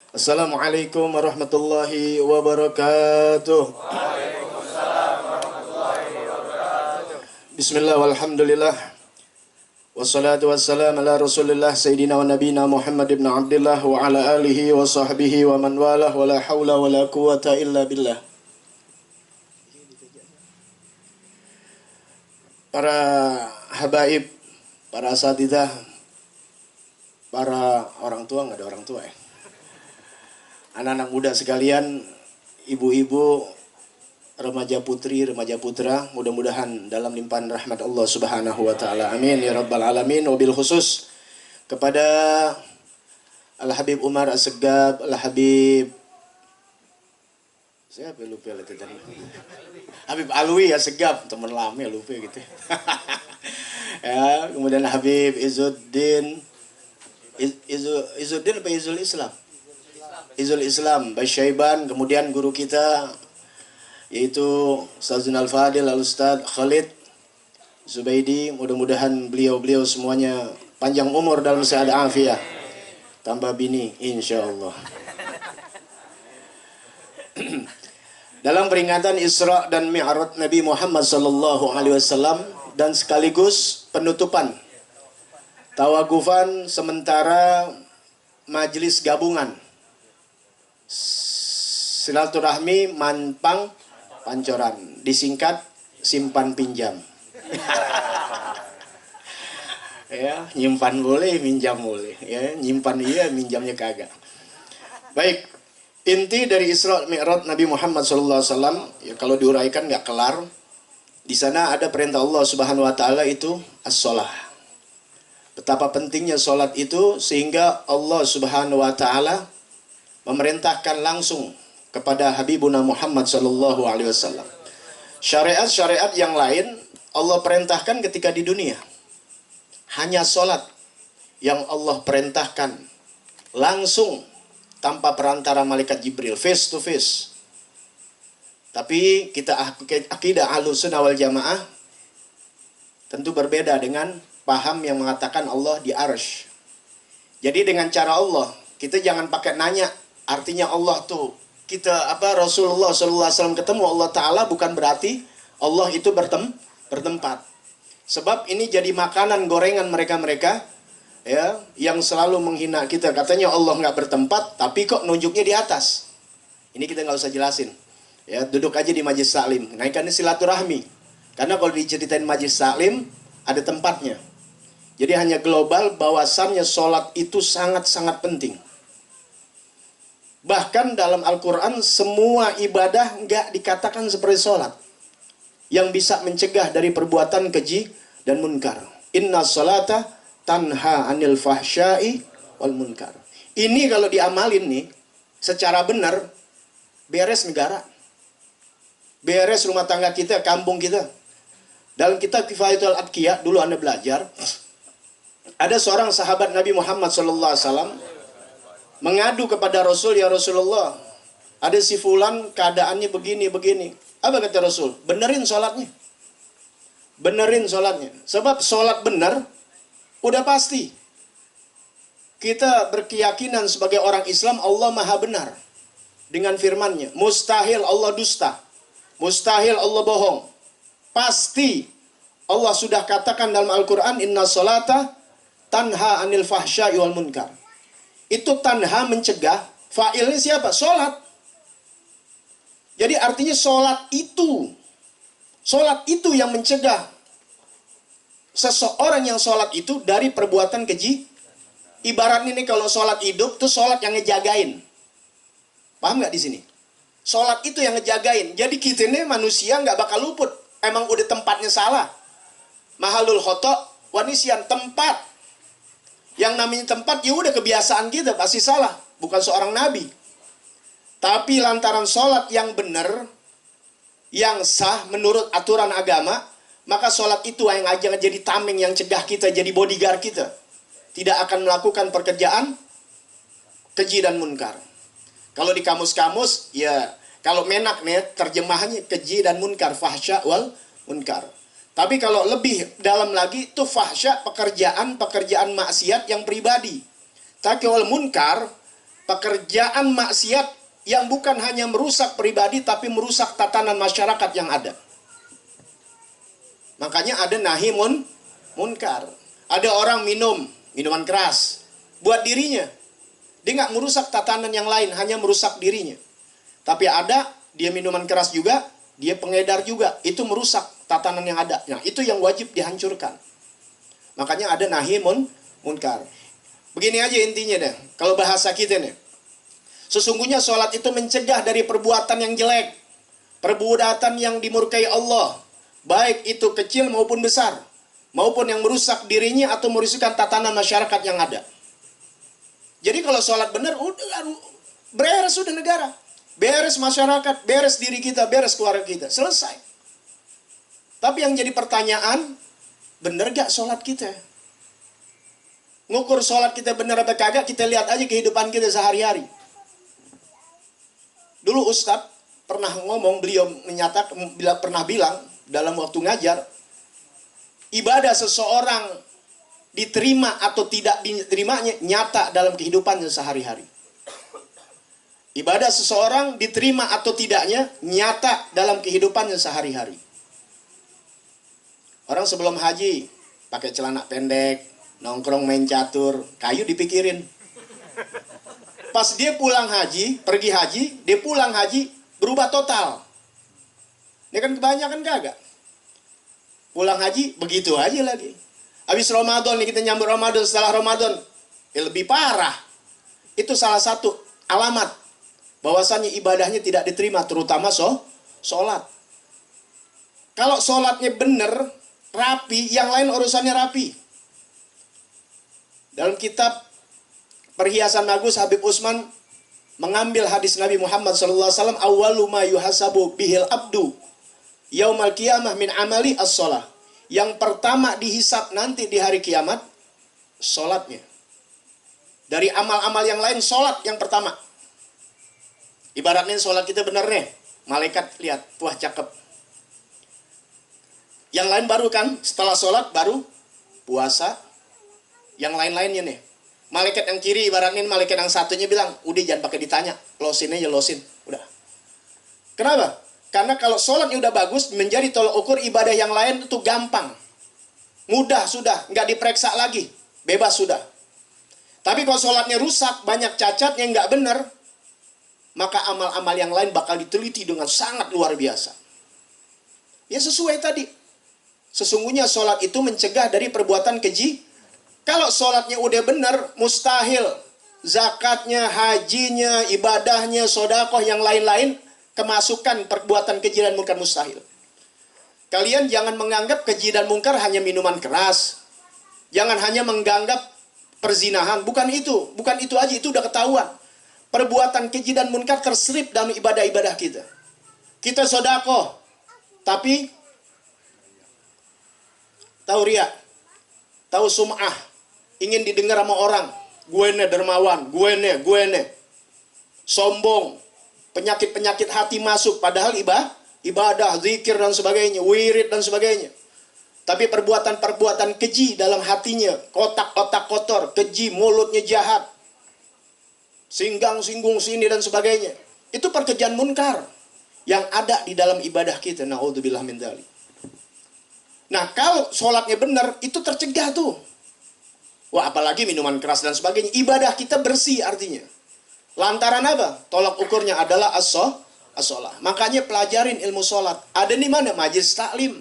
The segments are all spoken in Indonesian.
Assalamualaikum warahmatullahi wabarakatuh. Bismillah walhamdulillah. Wassalatu wassalam ala rasulillah Sayyidina wa nabina Muhammad ibn Abdullah wa ala alihi wa sahbihi wa man walah wa la hawla wa la quwata illa billah. Para habaib, para asatidzah, para orang tua, nggak ada orang tua ya, anak-anak muda sekalian, ibu-ibu, remaja putri, remaja putra, mudah-mudahan dalam limpahan rahmat Allah Subhanahu wa taala. Amin ya rabbal alamin. Wabil khusus kepada Al-Habib Umar As-Segab, Al-Habib siapa lupa itu tadi. Habib Alwi As-Segab, teman lama ya lupa gitu. Ya, kemudian Habib Izzuddin Izzuddin apa Izzul Islam? Izzul Islam Basyaiban, kemudian guru kita yaitu Ustaz Al-Fadil Al-Ustaz Khalid Zubaidi, mudah-mudahan beliau semuanya panjang umur dalam sehat afiat, tambah bini insyaallah. Dalam peringatan Isra dan Mi'raj Nabi Muhammad sallallahu alaihi wasallam dan sekaligus penutupan tawagufan sementara majelis gabungan silaturahmi Manpang Pancoran, disingkat simpan pinjam. Ya, nyimpan boleh, minjam boleh. Ya, nyimpan iya, minjamnya kagak. Baik, inti dari Isra Mi'raj Nabi Muhammad SAW, ya kalau diuraikan nggak kelar. Di sana ada perintah Allah Subhanahu Wa Taala itu as-sholah. Betapa pentingnya sholat itu sehingga Allah Subhanahu Wa Taala memerintahkan langsung kepada Habibuna Muhammad sallallahu alaihi wasallam. Syariat-syariat yang lain Allah perintahkan ketika di dunia. Hanya sholat yang Allah perintahkan langsung tanpa perantara malaikat Jibril, face to face. Tapi kita akidah Ahlussunnah wal Jamaah tentu berbeda dengan paham yang mengatakan Allah di arsy. Jadi dengan cara Allah, kita jangan pakai nanya artinya Allah tuh kita Rasulullah SAW ketemu Allah Ta'ala, bukan berarti Allah itu bertempat. Sebab ini jadi makanan gorengan mereka-mereka ya, yang selalu menghina kita. Katanya Allah nggak bertempat, tapi kok nunjuknya di atas. Ini kita nggak usah jelasin. Ya, duduk aja di majlis taklim. Naikkan silaturahmi. Karena kalau diceritain majlis taklim ada tempatnya. Jadi hanya global bahwasannya sholat itu sangat-sangat penting. Bahkan dalam Al-Quran semua ibadah nggak dikatakan seperti sholat yang bisa mencegah dari perbuatan keji dan munkar. Inna sholata tanha anil fahsyai wal munkar. Ini kalau diamalin nih secara benar, beres negara, beres rumah tangga kita, kampung kita. Dalam kitab Kifayatul Atqiyah dulu Anda belajar, ada seorang sahabat Nabi Muhammad SAW mengadu kepada Rasul, ya Rasulullah, ada si fulan keadaannya begini. Apa kata Rasul? Benerin sholatnya. Benerin sholatnya. Sebab sholat benar, udah pasti. Kita berkeyakinan sebagai orang Islam, Allah maha benar. Dengan firmannya, mustahil Allah dusta. Mustahil Allah bohong. Pasti Allah sudah katakan dalam Al-Quran, inna sholata tanha anil fahsya'i wal munkar. Itu tanha mencegah, fa'ilnya siapa? Sholat. Jadi artinya sholat itu yang mencegah seseorang yang sholat itu dari perbuatan keji. Ibaratnya nih kalau sholat hidup, tuh sholat yang ngejagain. Paham nggak di sini? Sholat itu yang ngejagain. Jadi kita ini manusia nggak bakal luput. Emang udah tempatnya salah. Mahalul khoto' wanisyan, tempat. Yang namanya tempat, ya udah kebiasaan kita, pasti salah. Bukan seorang nabi. Tapi lantaran sholat yang benar, yang sah menurut aturan agama, maka sholat itu yang aja jadi tameng yang cegah kita, jadi bodyguard kita. Tidak akan melakukan pekerjaan keji dan munkar. Kalau di kamus-kamus, ya kalau menak nih terjemahannya keji dan munkar, fahsya wal munkar. Tapi kalau lebih dalam lagi, itu fahsya pekerjaan maksiat yang pribadi. Tapi wal munkar pekerjaan maksiat yang bukan hanya merusak pribadi, tapi merusak tatanan masyarakat yang ada. Makanya ada nahi munkar. Ada orang minum minuman keras buat dirinya. Dia nggak merusak tatanan yang lain, hanya merusak dirinya. Tapi ada dia minuman keras juga, dia pengedar juga. Itu merusak tatanan yang ada. Nah, itu yang wajib dihancurkan. Makanya ada nahi munkar. Begini aja intinya deh. Kalau bahasa kita nih. Sesungguhnya sholat itu mencegah dari perbuatan yang jelek. Perbuatan yang dimurkai Allah. Baik itu kecil maupun besar. Maupun yang merusak dirinya atau merusakkan tatanan masyarakat yang ada. Jadi kalau sholat benar, udah beres sudah negara. Beres masyarakat, beres diri kita, beres keluarga kita. Selesai. Tapi yang jadi pertanyaan, benar gak sholat kita? Ngukur sholat kita benar atau kagak, kita lihat aja kehidupan kita sehari-hari. Dulu Ustadz pernah ngomong, beliau menyatakan, pernah bilang dalam waktu ngajar, ibadah seseorang diterima atau tidak diterimanya nyata dalam kehidupannya sehari-hari. Ibadah seseorang diterima atau tidaknya nyata dalam kehidupannya sehari-hari. Orang sebelum haji pakai celana pendek, nongkrong main catur, kayu dipikirin. Pas dia pulang haji, pergi haji, dia pulang haji berubah total. Ini kan kebanyakan kagak. Pulang haji begitu aja lagi. Habis Ramadan nih, kita nyambut Ramadan, setelah Ramadan lebih parah. Itu salah satu alamat bahwasannya ibadahnya tidak diterima, terutama sholat. Kalau sholatnya benar, rapi, yang lain urusannya rapi. Dalam kitab Perhiasan Bagus, Habib Usman mengambil hadis Nabi Muhammad SAW, awwalu ma yuhasabu bihil abdu yaumal qiyamah min amali as-sholah. Yang pertama dihisap nanti di hari kiamat, sholatnya. Dari amal-amal yang lain, sholat yang pertama. Ibaratnya sholat kita benar nih, malaikat lihat, wah cakep. Yang lain baru kan, setelah sholat baru puasa. Yang lain-lainnya nih. Malaikat yang kiri, ibaratnya malaikat yang satunya bilang, udah jangan pakai ditanya, losin aja losin. Udah. Kenapa? Karena kalau sholatnya udah bagus, menjadi tolok ukur ibadah yang lain itu gampang. Mudah sudah, nggak diperiksa lagi. Bebas sudah. Tapi kalau sholatnya rusak, banyak cacatnya nggak benar, maka amal-amal yang lain bakal diteliti dengan sangat luar biasa. Ya sesuai tadi. Sesungguhnya sholat itu mencegah dari perbuatan keji. Kalau sholatnya udah benar, mustahil. Zakatnya, hajinya, ibadahnya, sodakoh, yang lain-lain, kemasukan perbuatan keji dan munkar mustahil. Kalian jangan menganggap keji dan munkar hanya minuman keras. Jangan hanya menganggap perzinahan. Bukan itu. Bukan itu aja. Itu udah ketahuan. Perbuatan keji dan munkar terselip dalam ibadah-ibadah kita. Kita sodakoh. Tapi tahu riya. Tahu sum'ah. Ingin didengar sama orang. Gue ne dermawan. Gue ne. Sombong. Penyakit-penyakit hati masuk, padahal ibadah, zikir dan sebagainya, wirid dan sebagainya. Tapi perbuatan-perbuatan keji dalam hatinya, otak kotor, keji, mulutnya jahat, singgung sini dan sebagainya. Itu pekerjaan munkar yang ada di dalam ibadah kita. Na'udzubillah min dzalik. Nah, kalau sholatnya benar, itu tercegah tuh. Wah, apalagi minuman keras dan sebagainya. Ibadah kita bersih artinya. Lantaran apa? Tolak ukurnya adalah as-sholah. Makanya pelajarin ilmu sholat. Ada di mana? Majelis taklim.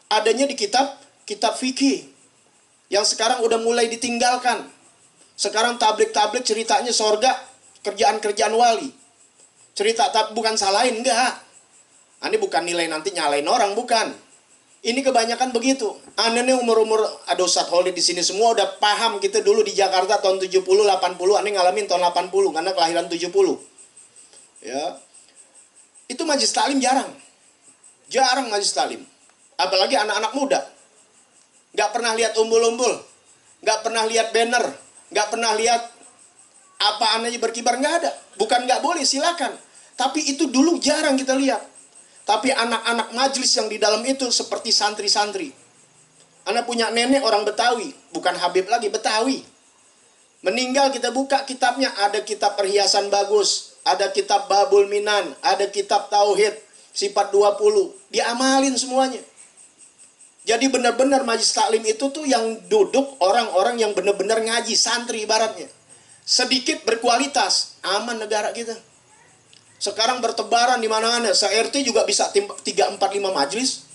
Adanya di kitab fikih. Yang sekarang udah mulai ditinggalkan. Sekarang tablik-tablik ceritanya sorga, kerjaan-kerjaan wali. Cerita bukan salahin, enggak. Ini bukan nilai nanti nyalain orang, bukan. Ini kebanyakan begitu. Ane nih umur-umur, ada Ustadz Holid di sini semua udah paham. Kita dulu di Jakarta tahun 70, 80. Ane ngalamin tahun 80 karena kelahiran 70. Ya. Itu majelis taklim jarang. Jarang majelis taklim. Apalagi anak-anak muda. Nggak pernah lihat umbul-umbul. Nggak pernah lihat banner. Nggak pernah lihat apaan aja berkibar. Nggak ada. Bukan nggak boleh, silakan. Tapi itu dulu jarang kita lihat. Tapi anak-anak majelis yang di dalam itu seperti santri-santri. Anak punya nenek orang Betawi. Bukan Habib lagi, Betawi. Meninggal kita buka kitabnya, ada kitab perhiasan bagus, ada kitab Babul Minan, ada kitab Tauhid, sifat 20. Diamalin semuanya. Jadi benar-benar majlis taklim itu tuh yang duduk orang-orang yang benar-benar ngaji, santri ibaratnya. Sedikit berkualitas, aman negara kita. Sekarang bertebaran di mana-mana, se-RT juga bisa 3, 4, 5 majlis.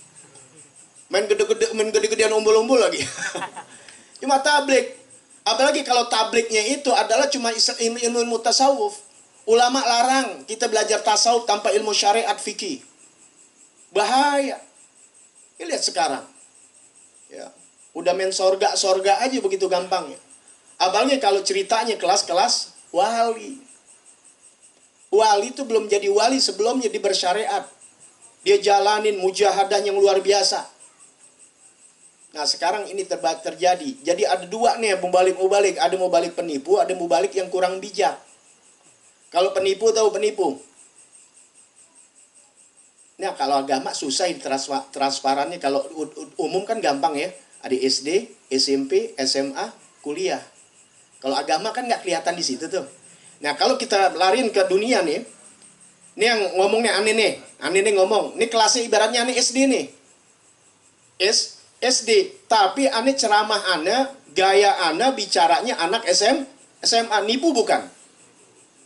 Main gede-gedean umbul-umbul lagi. Cuma tablik. Apalagi kalau tabliknya itu adalah cuma ilmu tasawuf. Ulama larang kita belajar tasawuf tanpa ilmu syariat fikih. Bahaya. Ini lihat sekarang. Ya, udah main sorga aja begitu gampangnya. Apalagi kalau ceritanya kelas-kelas wali. Wali itu belum jadi wali sebelum jadi bersyariat. Dia jalanin mujahadah yang luar biasa. Nah sekarang ini terjadi. Jadi ada dua nih mubalik. Ada mubalik penipu, ada mubalik yang kurang bijak. Kalau penipu tahu penipu. Nah kalau agama susah transparannya. Kalau umum kan gampang ya. Ada SD, SMP, SMA, kuliah. Kalau agama kan nggak kelihatan di situ tuh. Nah kalau kita lariin ke dunia nih. Ini yang ngomongnya aneh nih. Aneh nih ngomong. Ini kelasnya ibaratnya aneh SD nih. SD, tapi aneh ceramah aneh, gaya aneh bicaranya anak SMA, nipu bukan?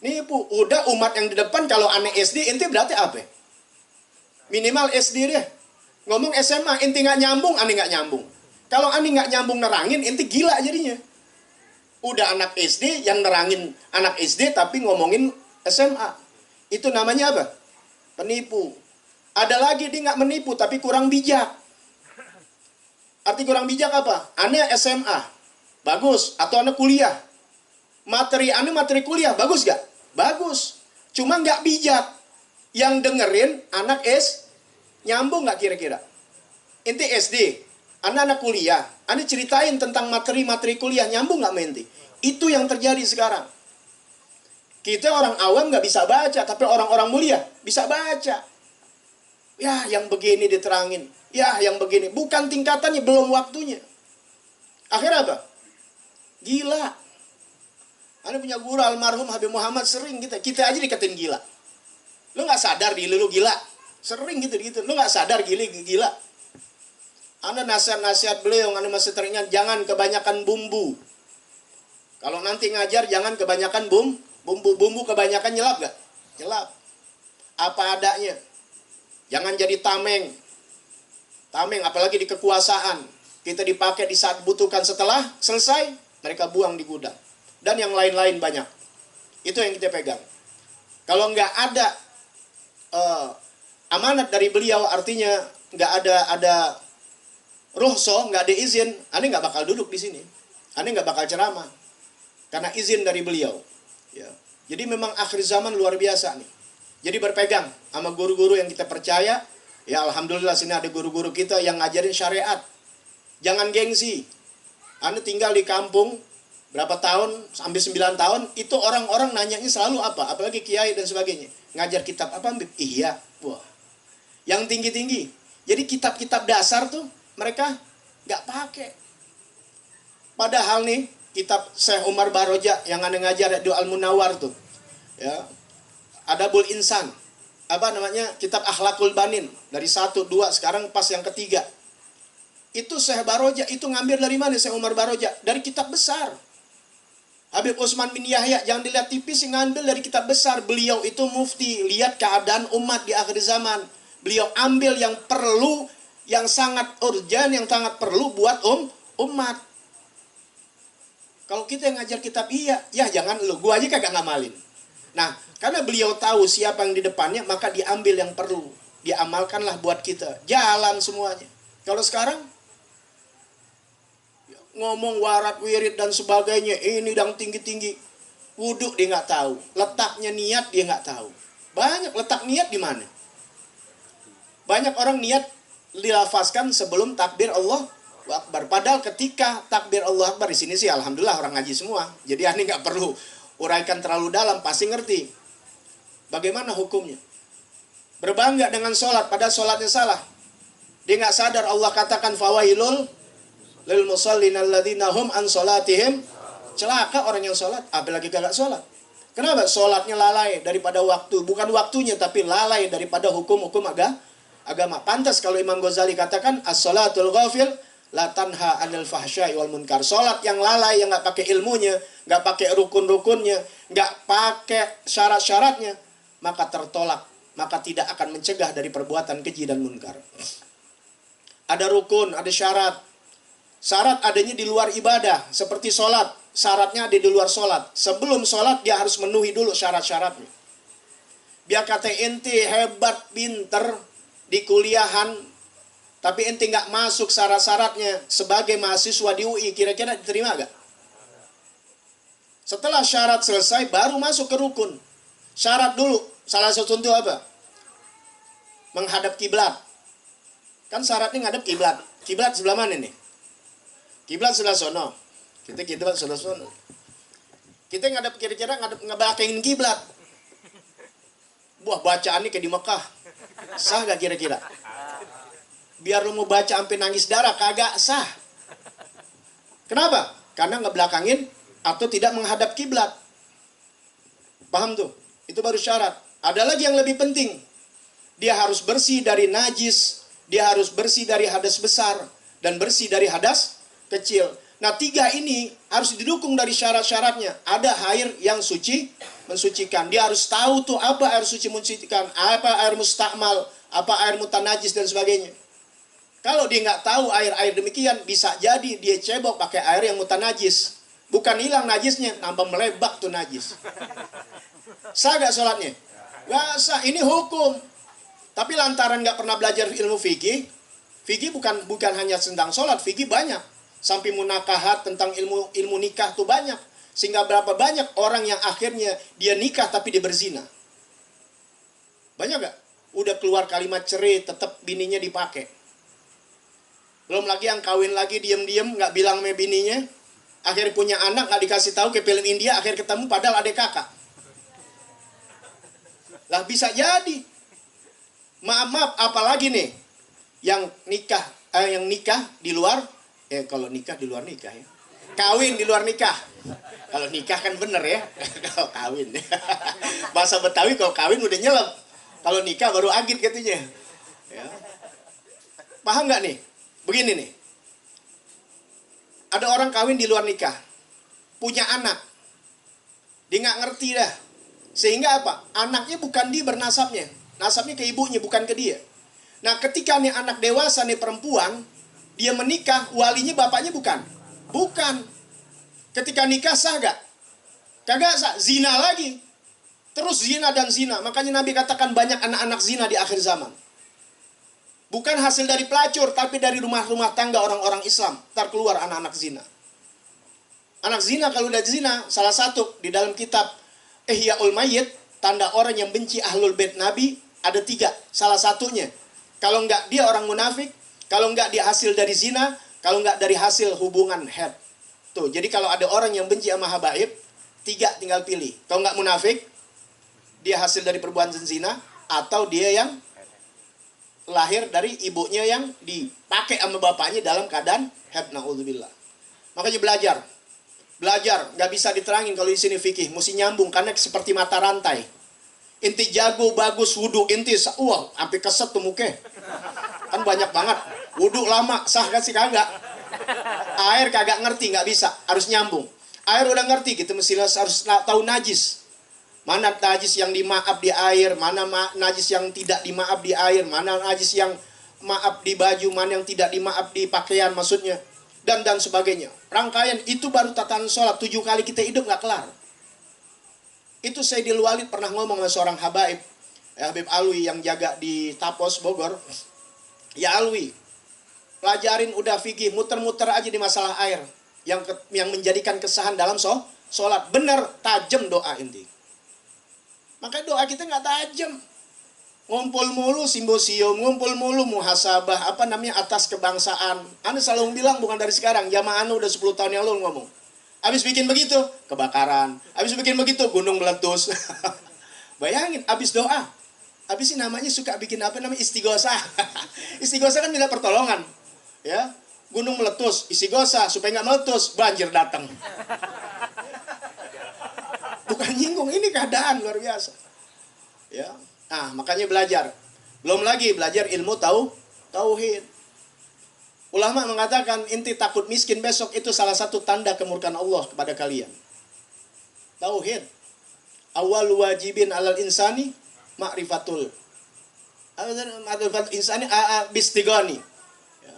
Nipu, udah umat yang di depan kalau aneh SD, inti berarti apa? Minimal SD deh. Ngomong SMA, inti nggak nyambung, aneh nggak nyambung. Kalau aneh nggak nyambung nerangin, inti gila jadinya. Udah anak SD yang nerangin anak SD tapi ngomongin SMA. Itu namanya apa? Penipu. Ada lagi dia nggak menipu tapi kurang bijak. Arti kurang bijak apa? Aneh SMA, bagus. Atau aneh kuliah. Materi kuliah, bagus gak? Bagus. Cuma nggak bijak. Yang dengerin anak nyambung nggak kira-kira? Inti SD, anak kuliah. Aneh ceritain tentang materi kuliah, nyambung nggak menti? Itu yang terjadi sekarang. Kita orang awam nggak bisa baca, tapi orang-orang mulia bisa baca. Ya, yang begini diterangin. Ya, yang begini. Bukan tingkatannya, belum waktunya. Akhirnya apa? Gila. Anda punya guru almarhum Habib Muhammad sering kita aja dikatain gila. Lu nggak sadar diri lu gila? Sering gitu. Lu nggak sadar gila? Anda nasihat beliau, Anda masih teringat, jangan kebanyakan bumbu. Kalau nanti ngajar, jangan kebanyakan bumbu kebanyakan nyelap gak? Nyelap. Apa adanya. Jangan jadi tameng, apalagi di kekuasaan. Kita dipakai di saat butuhkan, setelah selesai, mereka buang di gudang. Dan yang lain-lain banyak. Itu yang kita pegang. Kalau nggak ada amanat dari beliau, artinya nggak ada rukhsah, nggak ada izin, aneh nggak bakal duduk di sini. Aneh nggak bakal ceramah. Karena izin dari beliau. Ya. Jadi memang akhir zaman luar biasa nih. Jadi berpegang sama guru-guru yang kita percaya. Ya alhamdulillah sini ada guru-guru kita yang ngajarin syariat. Jangan gengsi. Anda tinggal di kampung berapa tahun, sampai 9 tahun, itu orang-orang nanyanya selalu apa? Apalagi kiai dan sebagainya. Ngajar kitab apa? Iya. Wah. Yang tinggi-tinggi. Jadi kitab-kitab dasar tuh mereka nggak pakai. Padahal nih kitab Syekh Umar Baroja yang Anda ngajar di Al-Munawar tuh. Ya. Adabul Insan. Apa namanya? Kitab Akhlakul Banin. Dari 1, 2, sekarang pas yang ketiga. Itu Syekh Baroja, itu ngambil dari mana Syekh Umar Baroja? Dari kitab besar. Habib Utsman bin Yahya, jangan dilihat tipis, ngambil dari kitab besar. Beliau itu mufti, lihat keadaan umat di akhir zaman. Beliau ambil yang perlu, yang sangat urgen, yang sangat perlu buat umat. Kalau kita yang ngajar kitab ya jangan lu, gua aja kagak ngamalin. Nah, karena beliau tahu siapa yang di depannya, maka diambil yang perlu. Diamalkanlah buat kita. Jalan semuanya. Kalau sekarang, ngomong warat, wirid, dan sebagainya. Ini yang tinggi-tinggi. Wudhu dia nggak tahu. Letaknya niat dia nggak tahu. Banyak letak niat di mana? Banyak orang niat dilafazkan sebelum takbir Allah Akbar. Padahal ketika takbir Allah Akbar, di sini sih alhamdulillah orang ngaji semua. Jadi ini nggak perlu uraikan terlalu dalam, pasti ngerti bagaimana hukumnya. Berbangga dengan sholat, padahal sholatnya salah. Dia nggak sadar Allah katakan fawailul lil musallin alladzina hum an sholatihim Celaka orang yang sholat, apalagi kagak sholat. Kenapa? Sholatnya lalai daripada waktu. Bukan waktunya, tapi lalai daripada hukum-hukum agama. Pantas kalau Imam Ghazali katakan, as-sholatul ghafil la tanha anil fahsyai wal munkar. Sholat yang lalai, yang nggak pakai ilmunya, nggak pakai rukun-rukunnya, nggak pakai syarat-syaratnya, maka tertolak. Maka tidak akan mencegah dari perbuatan keji dan munkar. Ada rukun, ada syarat. Syarat adanya di luar ibadah, seperti sholat. Syaratnya ada di luar sholat. Sebelum sholat dia harus memenuhi dulu syarat-syaratnya. Biar kata ente hebat, pinter di kuliahan, tapi ente nggak masuk syarat-syaratnya sebagai mahasiswa di UI, kira-kira diterima gak? Setelah syarat selesai, baru masuk ke rukun. Syarat dulu, salah satu itu apa? Menghadap kiblat. Kan syaratnya ngadep kiblat. Kiblat sebelah mana nih? Kiblat sebelah sono. Kita kiblat sebelah sono. Kita ngadep kira-kira ngebelakangin kiblat. Buah bacaannya kayak di Mekah. Sah gak kira-kira? Biar lu mau baca sampai nangis darah, kagak sah. Kenapa? Karena ngebelakangin atau tidak menghadap kiblat. Paham tuh? Itu baru syarat. Ada lagi yang lebih penting. Dia harus bersih dari najis, dia harus bersih dari hadas besar, dan bersih dari hadas kecil. Nah, 3 ini harus didukung dari syarat-syaratnya. Ada air yang suci, mensucikan. Dia harus tahu tuh apa air suci mensucikan, apa air mustakmal, apa air mutanajis, dan sebagainya. Kalau dia nggak tahu air-air demikian, bisa jadi dia cebok pakai air yang mutanajis. Bukan hilang najisnya, nambah melebak tuh najis. Sah gak sholatnya? Gak sah, ini hukum. Tapi lantaran nggak pernah belajar ilmu fikih, fikih bukan hanya tentang sholat, fikih banyak. Sampai munakahat tentang ilmu nikah tuh banyak. Sehingga berapa banyak orang yang akhirnya dia nikah tapi dia berzina. Banyak gak? Udah keluar kalimat cerai, tetap bininya dipakai. Belum lagi yang kawin lagi diem-diem, gak bilang sama bininya. Akhirnya punya anak, gak dikasih tahu, ke film India, akhir ketemu padahal adik kakak. Lah bisa jadi. Maaf, apalagi nih yang nikah di luar. Kalau nikah di luar nikah ya. Kawin di luar nikah. Kalau nikah kan bener ya. Kalau kawin. Bahasa Betawi kalau kawin udah nyelem. Kalau nikah baru agit katanya. Ya. Paham nggak nih? Begini nih. Ada orang kawin di luar nikah. Punya anak. Dia nggak ngerti dah. Sehingga apa? Anaknya bukan dia bernasabnya. Nasabnya ke ibunya, bukan ke dia. Nah, ketika nih anak dewasa nih perempuan, dia menikah, walinya bapaknya bukan? Bukan. Ketika nikah sah gak? Kagak sah. Zina lagi. Terus zina dan zina. Makanya Nabi katakan banyak anak-anak zina di akhir zaman. Bukan hasil dari pelacur, tapi dari rumah-rumah tangga orang-orang Islam. Ntar keluar anak-anak zina. Anak zina kalau udah zina, salah satu di dalam kitab Ihyaul Mayyit, tanda orang yang benci Ahlul Bait Nabi, ada 3. Salah satunya, kalau enggak dia orang munafik, kalau enggak dia hasil dari zina, kalau enggak dari hasil hubungan head. Tuh, jadi kalau ada orang yang benci sama habaib, 3 tinggal pilih. Kalau enggak munafik, dia hasil dari perbuatan zina, atau dia yang lahir dari ibunya yang dipakai sama bapaknya dalam keadaan head, na'udzubillah. Makanya belajar, nggak bisa diterangin kalau di sini fikih, mesti nyambung karena seperti mata rantai. Inti jago bagus wudu, inti sampai keset tuh muka. Kan banyak banget. Wudu lama, sah kan sih kagak. Air kagak ngerti, nggak bisa, harus nyambung. Air udah ngerti, gitu mesti harus tahu najis. Mana najis yang dimaaf di air, mana najis yang tidak dimaaf di air, mana najis yang maaf di baju, mana yang tidak dimaaf di pakaian maksudnya. Dan sebagainya. Rangkaian itu baru tatanan sholat. 7 kali kita hidup nggak kelar. Itu Sayyidil Walid pernah ngomong sama seorang habaib, Habib Alwi yang jaga di Tapos, Bogor. Ya Alwi, pelajarin udah fikih, muter-muter aja di masalah air. Yang menjadikan kesahan dalam sholat. Bener, tajam doa inti. Makanya doa kita nggak tajam. Ngumpul mulu simbosium, ngumpul mulu muhasabah, atas kebangsaan. Anda selalu bilang bukan dari sekarang, jamaah Anda udah 10 tahun yang lalu ngomong. Habis bikin begitu, kebakaran. Habis bikin begitu, gunung meletus. Bayangin, habis doa. Habis ini namanya suka bikin istighosah. Istighosah kan minta pertolongan. Ya, gunung meletus, istighosah supaya nggak meletus, banjir datang. Bukan nyinggung, ini keadaan luar biasa. Ya. Nah, makanya belajar. Belum lagi belajar ilmu tauhid. Ulama mengatakan inti takut miskin besok itu salah satu tanda kemurkaan Allah kepada kalian. Tauhid. Awal wajibin alal insani ma'rifatul. Ma'rifatul insani bistigani. Ya.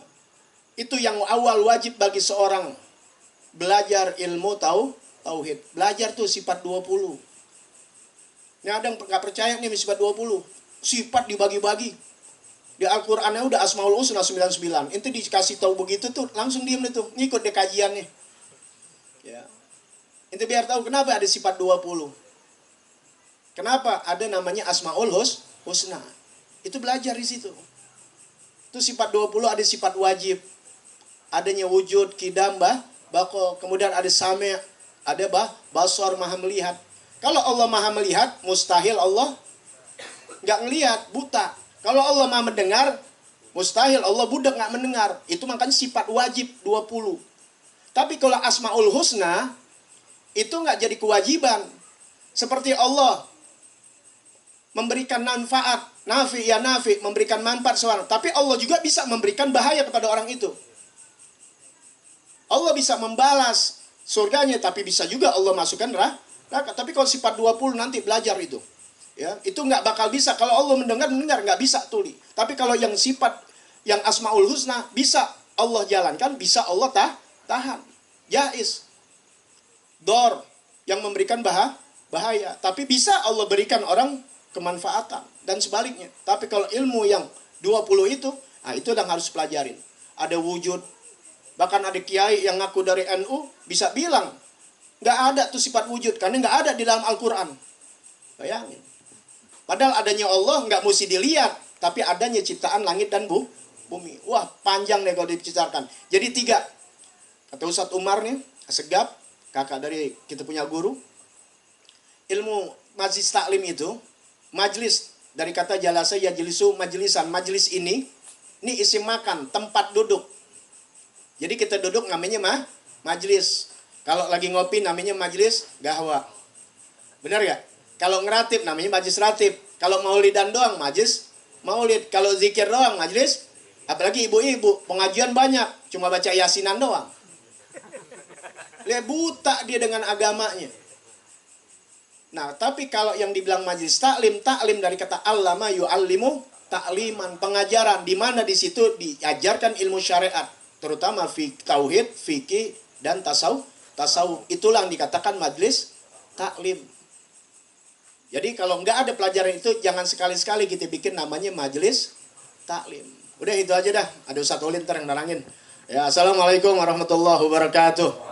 Itu yang awal wajib bagi seorang belajar ilmu tauhid. Belajar tuh sifat 20. Ini ada yang nggak percaya nih sifat 20. Sifat dibagi-bagi. Di Al-Qur'annya udah Asmaul Husna 99. Itu dikasih tahu begitu tuh langsung diem itu, ngikut deh kajiannya. Ya. Itu biar tahu kenapa ada sifat 20. Kenapa ada namanya Asmaul Husna. Itu belajar di situ. Itu sifat 20 ada sifat wajib. Adanya wujud, kidam, bako, kemudian ada sami', ada basar, maha melihat. Kalau Allah maha melihat, mustahil Allah nggak ngelihat, buta. Kalau Allah maha mendengar, mustahil Allah budak nggak mendengar. Itu makanya sifat wajib 20. Tapi kalau Asmaul Husna, itu nggak jadi kewajiban. Seperti Allah memberikan manfaat, nafi, memberikan manfaat seorang. Tapi Allah juga bisa memberikan bahaya kepada orang itu. Allah bisa membalas surganya, tapi bisa juga Allah masukkan neraka. Tapi kalau sifat 20 nanti belajar itu. Ya, itu nggak bakal bisa. Kalau Allah mendengar nggak bisa tuli. Tapi kalau yang sifat yang Asmaul Husna bisa Allah jalankan, bisa Allah tahan. Jaiz. Dor yang memberikan bahaya. Tapi bisa Allah berikan orang kemanfaatan dan sebaliknya. Tapi kalau ilmu yang 20 itu yang harus pelajarin. Ada wujud. Bahkan ada kiai yang ngaku dari NU bisa bilang nggak ada tuh sifat wujud karena nggak ada di dalam Al-Quran. Bayangin. Padahal adanya Allah nggak mesti dilihat, tapi adanya ciptaan langit dan bumi. Wah, panjang deh kalau diceritakan. Jadi 3. Kata Ustadz Umar nih, Segap, kakak dari kita punya guru. Ilmu majlis taklim itu, majlis dari kata jalasa yajlisu majlisan. Majlis ini isim makan, tempat duduk. Jadi kita duduk namanya majlis. Kalau lagi ngopi namanya majlis gahwa. Benar ya? Kalau ngeratib namanya majlis ratib. Kalau maulidan doang majlis maulid. Kalau zikir doang majlis. Apalagi ibu-ibu, pengajian banyak, cuma baca yasinan doang. Lihat buta dia dengan agamanya. Nah, tapi kalau yang dibilang majlis taklim dari kata allama yu'allimu takliman, pengajaran di mana di situ diajarkan ilmu syariat, terutama tauhid, fikih dan tasawuf. Itulah yang dikatakan majlis taklim. Jadi kalau nggak ada pelajaran itu, jangan sekali-sekali kita bikin namanya majelis taklim. Udah itu aja dah. Ada Ustadz Ulin ntar yang nerangin. Ya, assalamualaikum warahmatullahi wabarakatuh.